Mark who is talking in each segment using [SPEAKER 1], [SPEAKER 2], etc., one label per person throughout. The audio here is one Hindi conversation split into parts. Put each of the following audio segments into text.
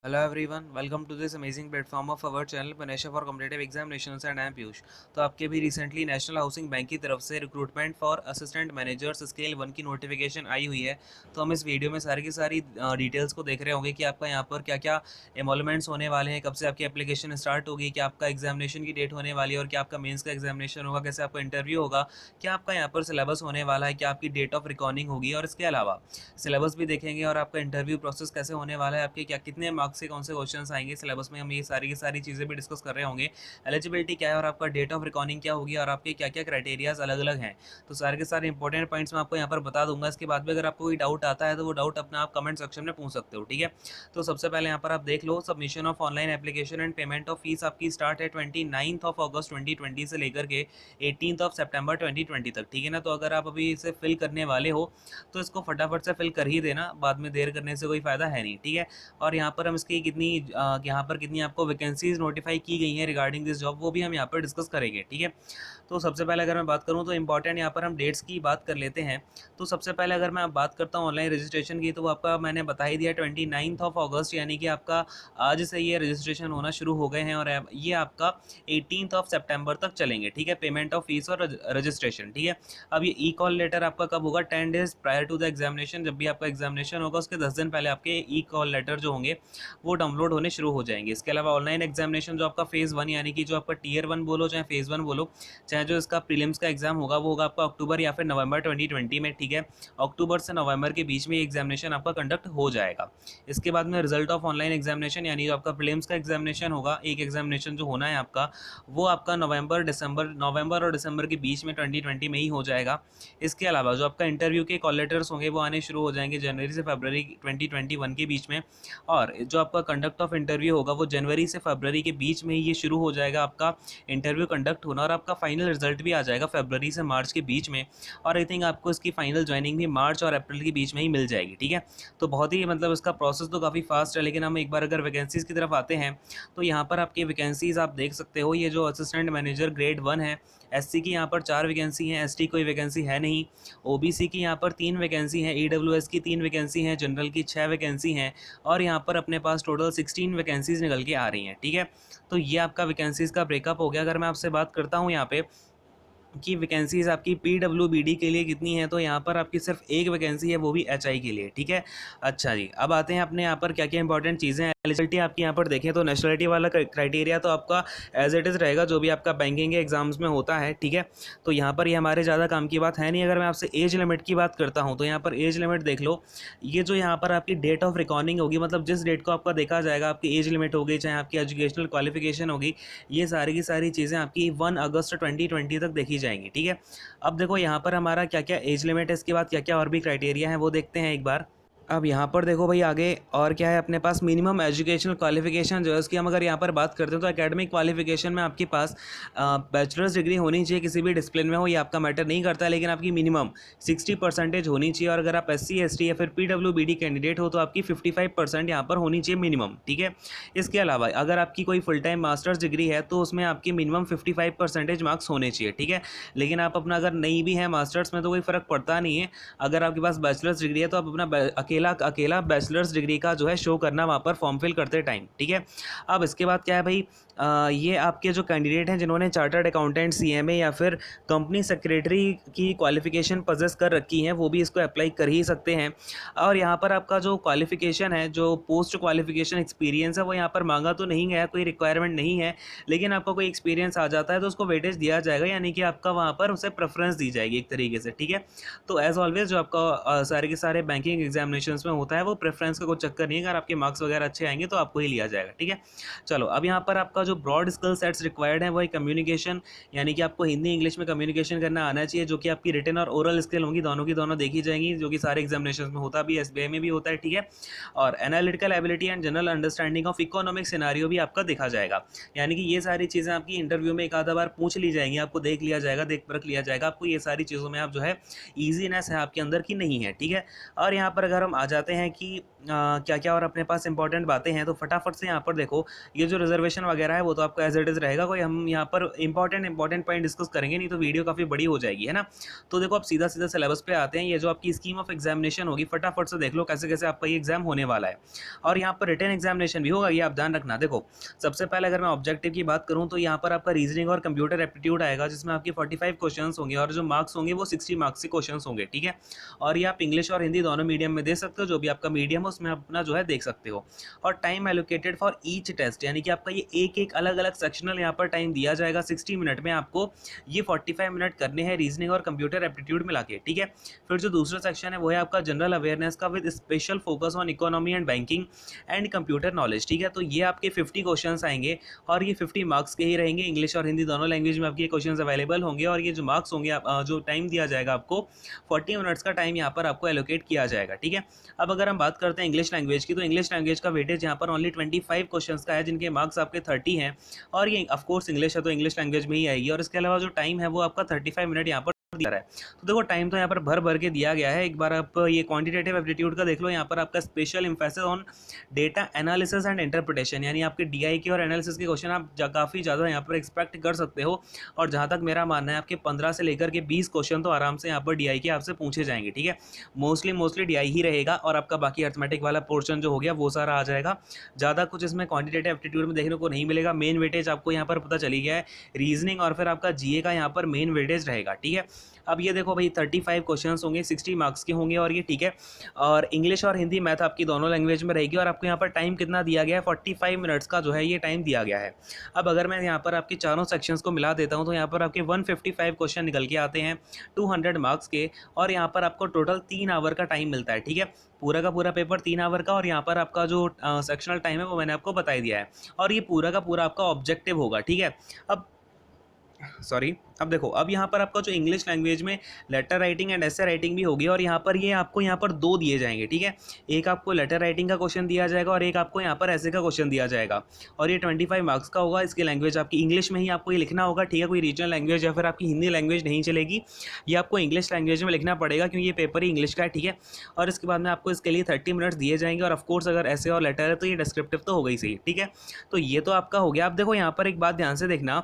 [SPEAKER 1] Hello everyone, welcome to this amazing platform of our channel Panesha for Competitive Examinations and I am Piyush। तो आपके भी रिसेंटली नेशनल हाउसिंग बैंक की तरफ से recruitment for assistant managers scale 1 की नोटिफिकेशन आई हुई है। तो हम इस वीडियो में सारी की सारी डिटेल्स को देख रहे होंगे कि आपका यहाँ पर क्या क्या एमोलमेंट्स होने वाले हैं, कब से आपकी एप्लीकेशन स्टार्ट होगी, क्या आपका एग्जामिनेशन की डेट होने वाली है और क्या आपका मेंस का एग्जामिनेशन होगा, कैसे आपका इंटरव्यू होगा, क्या आपका यहाँ पर सिलेबस होने वाला है, क्या आपकी डेट ऑफ रिकॉर्डिंग होगी और इसके अलावा सिलेबस भी देखेंगे और आपका इंटरव्यू प्रोसेस कैसे होने वाला है, आपके क्या कितने मार्क्स से कौन से क्वेश्चंस आएंगे सिलेबस में, हम ये सारी की सारी चीज़ें भी डिस्कस कर रहे होंगे। एलिजिबिलिटी क्या है और आपका डेट ऑफ रिकॉर्डिंग क्या होगी और आपके क्या क्या क्राइटेरियाज अलग अलग हैं। तो सारे के सारे इंपॉर्टेंट पॉइंट्स मैं आपको यहाँ पर बता दूंगा। इसके बाद भी अगर आपको कोई डाउट आता है तो वो डाउट अपना आप कमेंट सेक्शन में पूछ सकते हो, ठीक है। तो सबसे पहले यहाँ पर आप देख लो, submission of online application and payment of fees आपकी स्टार्ट है 29 अगस्त 2020 से लेकर के 18 सितंबर 2020 तक, ठीक है ना। तो अगर आप अभी इसे फिल करने वाले हो तो इसको फटाफट से फिल कर ही देना, बाद में देर करने से कोई फ़ायदा है नहीं, ठीक है। और यहाँ पर हम इसकी यहाँ पर कितनी आपको वैकेंसीज नोटिफाई की गई हैं रिगार्डिंग दिस जॉब, वो भी हम यहाँ पर डिस्कस करेंगे, ठीक है। तो सबसे पहले अगर मैं बात करूँ तो इंपॉर्टेंट यहाँ पर हम डेट्स की बात कर लेते हैं। तो सबसे पहले अगर मैं बात करता हूँ ऑनलाइन रजिस्ट्रेशन की, तो वो आपका मैंने बता ही दिया 29 अगस्त, यानी कि आपका आज से ये रजिस्ट्रेशन होना शुरू हो गए हैं और ये आपका 18 सितंबर तक चलेंगे, ठीक है। पेमेंट ऑफ फीस और रजिस्ट्रेशन, ठीक है। अब ये ई कॉल लेटर आपका कब होगा? 10 days prior to the examination. जब भी आपका एग्जामिनेशन होगा उसके 10 दिन पहले आपके ई कॉल लेटर जो होंगे वो डाउनलोड होने शुरू हो जाएंगे। इसके अलावा ऑनलाइन एग्जामिनेशन जो आपका फेज़ 1 यानी कि जो आपका टीयर 1 बोलो चाहे फेज़ 1 बोलो, चाहे जो इसका प्रीलिम्स का एग्जाम होगा वो होगा आपका अक्टूबर या फिर नवंबर 2020 में, ठीक है। अक्टूबर से नवंबर के बीच में एग्जामिनेशन आपका कंडक्ट हो जाएगा। इसके बाद में रिजल्ट ऑफ ऑनलाइन एग्जामिनेशन यानी जो आपका प्रीलिम्स का एग्जामिनेशन होगा, एक एग्जामिनेशन जो होना है आपका, वो आपका नवंबर और दिसंबर के बीच में 2020 में ही हो जाएगा। इसके अलावा जो आपका इंटरव्यू के कॉल लेटर्स होंगे वो आने शुरू हो जाएंगे जनवरी से फरवरी 2021 के बीच में। और जो आपका कंडक्ट ऑफ इंटरव्यू होगा वो जनवरी से फरवरी के बीच में ही ये शुरू हो जाएगा आपका इंटरव्यू कंडक्ट होना, और आपका फाइनल रिजल्ट भी आ जाएगा फरवरी से मार्च के बीच में। और आई थिंक आपको इसकी फाइनल ज्वाइनिंग भी मार्च और अप्रैल के बीच में ही मिल जाएगी, ठीक है। तो बहुत ही मतलब इसका प्रोसेस तो काफ़ी फास्ट है। लेकिन हम एक बार अगर वैकेंसीज़ की तरफ आते हैं तो यहाँ पर आपकी वैकेंसीज़ आप देख सकते हो। ये जो असिस्टेंट मैनेजर ग्रेड 1 है, एससी की यहाँ पर 4 वैकेंसी हैं, एसटी कोई वैकेंसी है नहीं। ओबीसी की यहाँ पर 3 वैकेंसी हैं, ईडब्ल्यूएस की 3 वैकेंसी हैं, जनरल की 6 वैकेंसी हैं और यहाँ पर अपने पास टोटल 16 वैकेंसीज़ निकल के आ रही हैं, ठीक है। तो ये आपका वैकेंसीज़ का ब्रेकअप हो गया। अगर मैं आपसे बात करता हूँ यहाँ पे कि वैकेंसीज़ आपकी पीडब्ल्यूबीडी के लिए कितनी है, तो यहाँ पर आपकी सिर्फ एक वैकेंसी है, वो भी एचआई के लिए, ठीक है। अच्छा जी, अब आते हैं अपने यहाँ पर क्या क्या इंपॉर्टेंट चीज़ें हैं। एलिजिबिलिटी आपकी यहाँ पर देखें तो नेशनलिटी वाला क्राइटेरिया तो आपका एज इट इज़ रहेगा जो भी आपका बैंकिंग के एग्जाम्स में होता है, ठीक है। तो यहाँ पर ये हमारे ज़्यादा काम की बात है नहीं। अगर मैं आपसे एज लिमिट की बात करता हूँ तो यहाँ पर एज लिमिट देख लो। ये जो यहाँ पर आपकी डेट ऑफ रिकॉर्डिंग होगी, मतलब जिस डेट को आपका देखा जाएगा, आपकी एज लिमिट होगी चाहे आपकी एजुकेशनल क्वालिफिकेशन होगी, ये सारी की सारी चीज़ें आपकी 1 अगस्त 2020 तक देखी जाएंगी, ठीक है। अब देखो यहाँ पर हमारा क्या क्या एज लिमिट है, इसके बाद क्या क्या और भी क्राइटेरिया है वो देखते हैं एक बार। अब यहाँ पर देखो भाई आगे और क्या है अपने पास, मिनिमम एजुकेशनल क्वालिफिकेशन जो है उसकी हम अगर यहाँ पर बात करते हैं तो एकेडमिक क्वालिफिकेशन में आपके पास बैचलर्स डिग्री होनी चाहिए किसी भी डिसिप्लिन में हो, ये आपका मैटर नहीं करता है, लेकिन आपकी मिनिमम 60% होनी चाहिए। और अगर आप एससी एसटी या फिर पीडब्ल्यूबीडी कैंडिडेट हो तो आपकी 55% यहाँ पर होनी चाहिए मिनिमम, ठीक है। इसके अलावा अगर आपकी कोई फुल टाइम मास्टर्स डिग्री है तो उसमें आपकी मिनिमम 55% मार्क्स होने चाहिए, ठीक है। लेकिन आप अपना अगर नहीं भी है मास्टर्स में तो कोई फ़र्क पड़ता नहीं है। अगर आपके पास बैचलर्स डिग्री है तो आप अपना अकेला बैचलर्स डिग्री का जो है शो करना वहाँ पर फॉर्म फिल करते टाइम, ठीक है। अब इसके बाद क्या है भाई, ये आपके जो कैंडिडेट हैं जिन्होंने चार्टर्ड अकाउंटेंट सीएमए या फिर कंपनी सेक्रेटरी की क्वालिफिकेशन पजेस कर रखी हैं वो भी इसको अप्लाई कर ही सकते हैं। और यहाँ पर आपका जो क्वालिफिकेशन है, जो पोस्ट क्वालिफिकेशन एक्सपीरियंस है, वो यहाँ पर मांगा तो नहीं गया, कोई रिक्वायरमेंट नहीं है, लेकिन आपका कोई एक्सपीरियंस आ जाता है तो उसको वेटेज दिया जाएगा, यानी कि आपका वहाँ पर उसे प्रेफरेंस दी जाएगी एक तरीके से, ठीक है। तो एज ऑलवेज जो आपका सारे के सारे बैंकिंग एग्जामिनेशन में होता है वो प्रेफरेंस का कोई चक्कर नहीं है। अगर आपके मार्क्स वगैरह अच्छे आएंगे तो आपको ही लिया जाएगा, ठीक है। चलो अब यहाँ पर आपका जो ब्रॉड स्किल सेट्स रिक्वायर्ड है वो कम्युनिकेशन, यानी कि आपको हिंदी इंग्लिश में कम्युनिकेशन करना आना चाहिए, जो कि आपकी रिटन और ओरल स्किल होंगी, दोनों की दोनों देखी जाएंगी, जो कि सारे एग्जामिनेशन में होता भी है, एसबीआई में भी होता है, ठीक है। और analytical ability and general understanding of economic scenario भी आपका देखा जाएगा, यानी कि ये सारी चीज़ें आपकी इंटरव्यू में एक आधा बार पूछ ली जाएंगी, आपको देख लिया जाएगा, देख परख लिया जाएगा, आपको ये सारी चीज़ों में आप जो है ईजीनेस है आपके अंदर की नहीं है, ठीक है। और यहाँ पर अगर हम आ जाते हैं कि क्या क्या और अपने पास इंपॉर्टेंट बातें हैं, तो फटाफट से यहाँ पर देखो, ये जो रिजर्वेशन वगैरह है वो तो आपका एज इट इज़ रहेगा, कोई हम यहाँ पर इंपॉर्टेंट पॉइंट डिस्कस करेंगे नहीं तो वीडियो काफ़ी बड़ी हो जाएगी, है ना। तो देखो आप सीधा सीधा सिलेबस पे आते हैं। ये जो आपकी स्कीम ऑफ एग्जामिनेशन होगी, फटाफट से देख लो कैसे कैसे आपका ये एग्जाम होने वाला है। और यहाँ पर रिटन एग्जामिनेशन भी होगा, ये आप ध्यान रखना। देखो सबसे पहले अगर मैं ऑब्जेक्टिव की बात करूँ तो यहाँ पर आपका रीजनिंग और कंप्यूटर एप्टीट्यूड आएगा, जिसमें आपके 45 क्वेश्चन होंगे और जो मार्क्स होंगे वो 60 मार्क्स के क्वेश्चन होंगे, ठीक है। और ये आप इंग्लिश और हिंदी दोनों मीडियम में दे सकते हो, जो भी आपका मीडियम है उसमें अपना जो है देख सकते हो। और time allocated for each test, यानी कि आपका ये एक एक अलग अलग सेक्शनल यहाँ पर टाइम दिया जाएगा। 60 मिनट में आपको ये 45 मिनट करने हैं रीजनिंग और कंप्यूटर एप्टीट्यूड मिला के, ठीक है। फिर जो दूसरा सेक्शन है वो है आपका जनरल अवेयरनेस का with special focus on economy and banking and computer knowledge, ठीक है। तो ये आपके 50 क्वेश्चंस आएंगे और ये 50 मार्क्स के ही रहेंगे। इंग्लिश और हिंदी दोनों लैंग्वेज में आपके क्वेश्चंस अवेलेबल होंगे और ये जो मार्क्स होंगे जो टाइम दिया जाएगा आपको 40 मिनट्स का टाइम यहाँ पर आपको एलोकेट किया जाएगा, ठीक है। अब अगर हम बात करते हैं इंग्लिश लैंग्वेज की, तो इंग्लिश लैंग्वेज का वेटेज यहाँ पर ओनली 25 क्वेश्चंस का है, जिनके मार्क्स आपके 30 हैं। और ये ऑफकोर्स इंग्लिश है तो इंग्लिश लैंग्वेज में ही आएगी। और इसके अलावा जो टाइम है वो आपका 35 मिनट यहाँ पर दिया रहा है। तो देखो टाइम तो यहाँ पर भर भर के दिया गया है। एक बार आप ये क्वांटिटेटिव एप्टीट्यूड का देख लो, यहाँ पर आपका special emphasis on data analysis and interpretation, यानी आपके डीआई के और एनालिसिस के क्वेश्चन आप काफ़ी ज़्यादा यहाँ पर एक्सपेक्ट कर सकते हो। और जहाँ तक मेरा मानना है आपके 15 से लेकर के 20 क्वेश्चन तो आराम से यहाँ पर डीआई के आपसे पूछे जाएंगे, ठीक है। मोस्टली डीआई ही रहेगा और आपका बाकी अर्थमेटिक वाला पोर्शन जो हो गया वो सारा आ जाएगा। ज़्यादा कुछ इसमें क्वांटिटेटिव एप्टीट्यूड में देखने को नहीं मिलेगा। मेन वेटेज आपको यहाँ पर पता चली गया है रीजनिंग और फिर आपका जीए का यहाँ पर मेन वेटेज रहेगा, ठीक है। अब ये देखो भाई 35 क्वेश्चंस होंगे, 60 मार्क्स के होंगे और ये, ठीक है। और इंग्लिश और हिंदी मैथ आपकी दोनों लैंग्वेज में रहेगी। और आपको यहाँ पर टाइम कितना दिया गया है, 45 मिनट्स का जो है ये टाइम दिया गया है। अब अगर मैं यहाँ पर आपके चारों सेक्शंस को मिला देता हूँ तो यहाँ पर आपके 155 क्वेश्चन निकल के आते हैं 200 मार्क्स के। और यहाँ पर आपको टोटल 3 आवर का टाइम मिलता है, ठीक है। पूरा का पूरा पेपर 3 आवर का। और यहाँ पर आपका जो सेक्शनल टाइम है वो मैंने आपको बता ही दिया है। और ये पूरा का पूरा आपका ऑब्जेक्टिव होगा, ठीक है। अब देखो, अब यहाँ पर आपका जो इंग्लिश लैंग्वेज में letter writing and essay writing भी होगी। और यहाँ पर ये आपको यहाँ पर 2 दिए जाएंगे, ठीक है। एक आपको लेटर राइटिंग का क्वेश्चन दिया जाएगा और एक आपको यहाँ पर ऐसे का क्वेश्चन दिया जाएगा। और ये 25 मार्क्स का होगा। इसकी लैंग्वेज आपकी इंग्लिश में ही आपको ये लिखना होगा, ठीक है। कोई रीजनल लैंग्वेज या फिर आपकी हिंदी लैंग्वेज नहीं चलेगी, ये आपको इंग्लिश लैंग्वेज में लिखना पड़ेगा क्योंकि ये पेपर ही इंग्लिश का है, ठीक है। और इसके बाद में आपको इसके लिए 30 मिनट्स दिए जाएंगे। और ऑफकोर्स अगर ऐसे और लेटर है तो ये डिस्क्रिप्टिव तो हो गई सही, ठीक है। तो ये तो आपका हो गया। अब देखो यहाँ पर एक बात ध्यान से देखना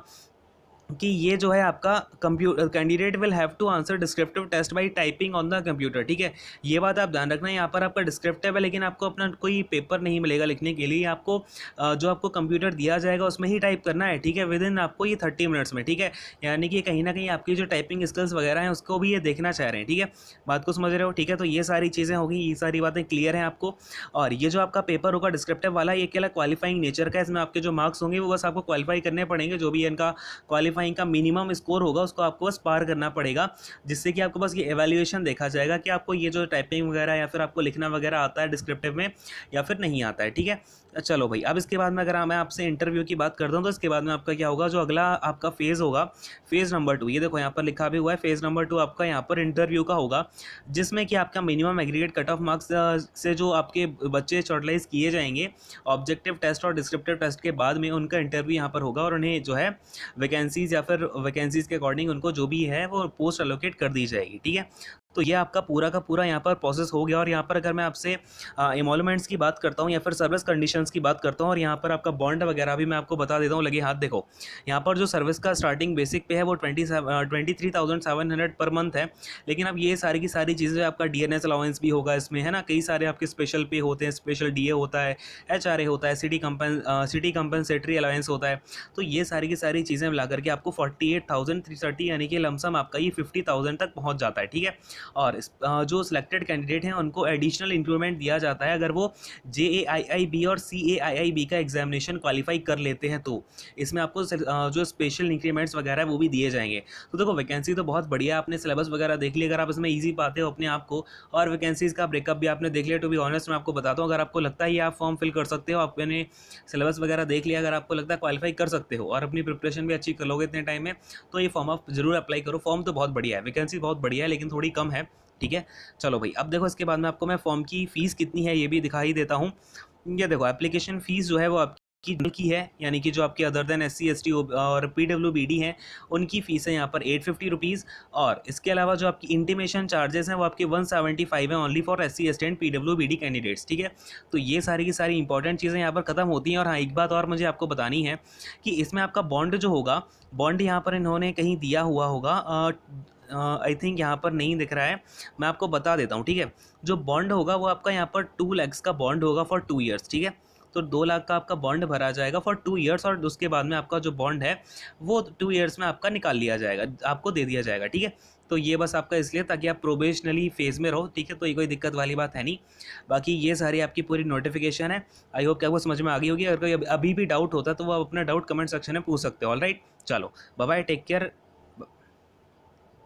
[SPEAKER 1] कि ये जो है आपका computer candidate will have to answer descriptive test by typing on the computer, ठीक है। ये बात आप ध्यान रखना, यहाँ पर आपका डिस्क्रिप्टिव है लेकिन आपको अपना कोई पेपर नहीं मिलेगा लिखने के लिए। आपको जो आपको कंप्यूटर दिया जाएगा उसमें ही टाइप करना है, ठीक है, विद इन आपको ये 30 मिनट्स में, ठीक है। यानी कि कहीं ना कहीं आपकी जो टाइपिंग स्किल्स वगैरह हैं उसको भी ये देखना चाह रहे हैं, ठीक है। बात को समझ रहे हो, ठीक है। तो ये सारी चीज़ें होगी, ये सारी बातें क्लियर हैं आपको। और ये जो आपका पेपर होगा डिस्क्रिप्टिव वाला, ये केवल क्वालिफाइंग नेचर का है। इसमें आपके जो मार्क्स होंगे वो बस आपको क्वालिफाई करने पड़ेंगे। जो भी इनका क्वालिफाइंग का मिनिमम स्कोर होगा उसको आपको बस पार करना पड़ेगा, जिससे कि आपको बस ये एवेल्यूएशन देखा जाएगा कि आपको ये जो टाइपिंग वगैरह या फिर आपको लिखना वगैरह आता है डिस्क्रिप्टिव में या फिर नहीं आता है, ठीक है। चलो भाई, अब इसके बाद में अगर मैं आपसे इंटरव्यू की बात करता हूँ तो इसके बाद में आपका क्या होगा, जो अगला आपका फेज़ होगा, फेज़ नंबर 2, ये देखो यहाँ पर लिखा भी हुआ है। फेज़ नंबर 2 आपका यहाँ पर इंटरव्यू का होगा, जिसमें कि आपका minimum aggregate cut off marks से जो आपके बच्चे शॉर्टलाइज किए जाएंगे ऑब्जेक्टिव टेस्ट और डिस्क्रिप्टिव टेस्ट के बाद में, उनका इंटरव्यू यहाँ पर होगा। और उन्हें जो है वैकेंसीज़ या फिर वैकेंसीज़ के अकॉर्डिंग उनको जो भी है वो पोस्ट एलोकेट कर दी जाएगी, ठीक है। तो ये आपका पूरा का पूरा यहाँ पर प्रोसेस हो गया। और यहाँ पर अगर मैं आपसे एमोलमेंट्स की बात करता हूँ या फिर सर्विस कंडीशंस की बात करता हूँ, और यहाँ पर आपका बॉन्ड वगैरह भी मैं आपको बता देता हूँ लगे हाथ। देखो यहाँ पर जो सर्विस का स्टार्टिंग बेसिक पे है वो 23,700 पर मंथ है। लेकिन अब ये सारी की सारी चीज़ें, आपका डीएनएस अलाउंस भी होगा इसमें, है ना। कई सारे आपके स्पेशल पे होते हैं, स्पेशल डीए होता है, एचआरए होता है, सिटी कंपनसेटरी अलाउंस होता है। तो ये सारी की सारी चीज़ें मिला करके आपको 48,330 यानी कि लमसम आपका ये 50,000 तक पहुँच जाता है, ठीक है। और जो सिलेक्टेड कैंडिडेट हैं उनको एडिशनल इंक्रीमेंट दिया जाता है अगर वो JAIIB और CAIIB का एग्जामिनेशन क्वालिफाई कर लेते हैं। तो इसमें आपको जो स्पेशल इंक्रीमेंट्स वगैरह है वो भी दिए जाएंगे। तो देखो वैकेंसी तो बहुत बढ़िया, आपने सिलेबस वगैरह देख लिया, अगर आप इसमें ईजी पाते हो अपने आप को, और वैकेंसीज़ का ब्रेकअप भी आपने देख लिया। टू बी ऑनेस्ट मैं आपको बताता हूँ, अगर आपको लगता है ये आप फॉर्म फिल कर सकते हो, आपने सिलेबस वगैरह देख लिया, अगर आपको लगता है क्वालिफाई कर सकते हो और अपनी प्रिपरेशन भी अच्छी कर लोगे इतने टाइम में, तो ये फॉर्म आप जरूर अप्लाई करो। फॉर्म तो बहुत बढ़िया है, वैकेंसी बहुत बढ़िया है लेकिन थोड़ी कम है, ठीक है। चलो भाई, अब देखो इसके बाद में आपको मैं फॉर्म की फ़ीस कितनी है ये भी दिखा ही देता हूँ। ये देखो एप्लीकेशन फ़ीस जो है वो आपकी की है, यानी कि जो आपके अदर देन SC ST और PWBD हैं उनकी फ़ीस है यहाँ पर 850 रुपीज़। और इसके अलावा जो आपकी इंटीमेशन चार्जेस हैं वो आपके 175 हैं only for SC ST and PWBD candidates, ठीक है। तो ये सारी की सारी इंपॉर्टेंट चीज़ें यहाँ पर ख़त्म होती हैं। और हाँ, एक बात और मुझे आपको बतानी है कि इसमें आपका बॉन्ड जो होगा, बॉन्ड यहाँ पर इन्होंने कहीं दिया हुआ होगा, आई थिंक यहाँ पर नहीं दिख रहा है, मैं आपको बता देता हूँ, ठीक है। जो बॉन्ड होगा वो आपका यहाँ पर 2 lakhs का बॉन्ड होगा फॉर 2 ईयर्स, ठीक है। तो 2 लाख का आपका बॉन्ड भरा जाएगा फॉर 2 ईयर्स, और उसके बाद में आपका जो बॉन्ड है वो 2 ईयर्स में आपका निकाल लिया जाएगा, आपको दे दिया जाएगा, ठीक है। तो ये बस आपका इसलिए ताकि आप प्रोबेशनली फेज़ में रहो, ठीक है। तो ये कोई दिक्कत वाली बात है नहीं। बाकी ये सारी आपकी पूरी नोटिफिकेशन है। आई होप कि आपको समझ में आ गई होगी। अगर कोई अभी भी डाउट होता है तो वो आप अपना डाउट कमेंट सेक्शन में पूछ सकते हो। ऑलराइट, चलो बाय बाय, टेक केयर।